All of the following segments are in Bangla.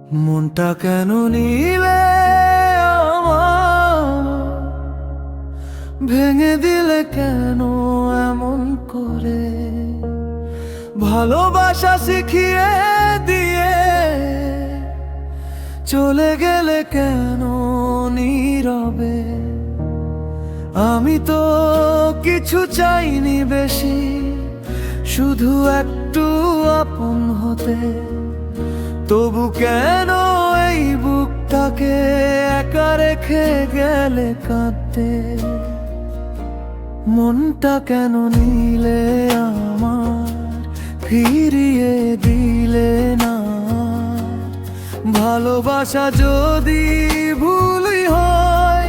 মনটা কেন নিলে আমার, ভেঙে দিলে কেন এমন করে, ভালোবাসা শিখিয়ে দিয়ে চলে গেলে কেন নীরবে। আমি তো কিছু চাইনি বেশি, শুধু একটু আপন হতে, তবু কেন এই বুকটাকে একা রেখে গেলে কাঁদতে। মনটা কেন নিলে আমার, ফিরিয়ে দিলে না। ভালোবাসা যদি ভুলই হয়,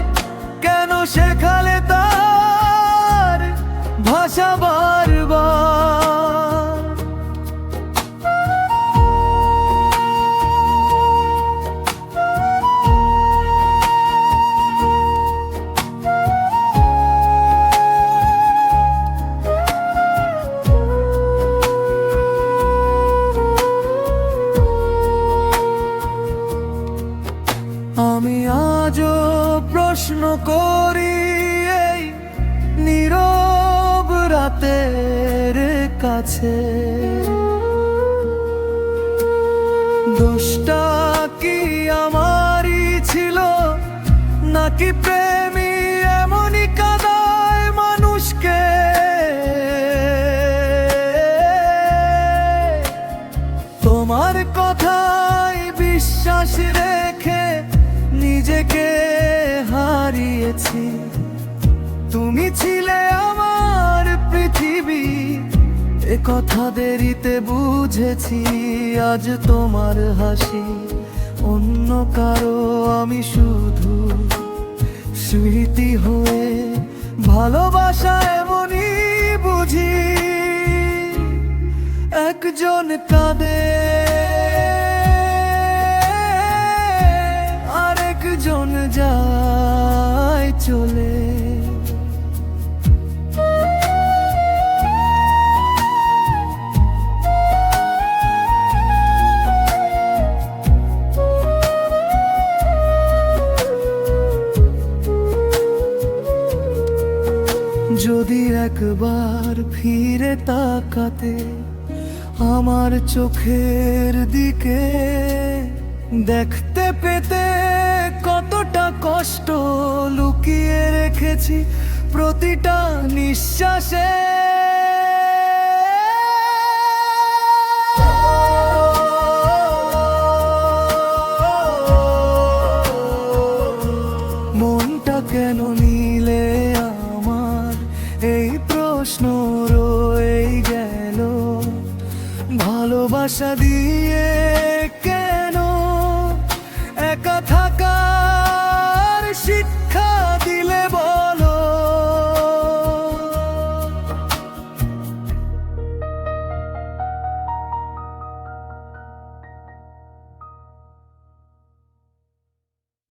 কেন শেখালে তার ভাষা বারবার। আমি আজও প্রশ্ন করি এই নীরব রাতের কাছে, দোষটা কি আমারই ছিল, নাকি প্রেমী এমনই কাঁদায় মানুষকে। তোমার কথায় বিশ্বাস রেখে নিজেকে হারিয়েছি। তুমি ছিলে আমার পৃথিবী, এ কথা দেরিতে বুঝেছি। আজ তোমার হাসি অন্য কারো, আমি শুধু স্মৃতি হয়ে। ভালোবাসা এমনই বুঝি, একজন কাঁদে আরেকজন যায় চলে। যদি একবার ফিরে তাকাতে আমার চোখের দিকে, দেখতে পেতে কতটা কষ্ট লুকিয়ে রেখেছি প্রতিটা নিঃশ্বাসে। মনটা কেন নিলে আমার, এই প্রশ্ন রয়ে গেল। ভালোবাসা দিয়ে কেন একা থাকা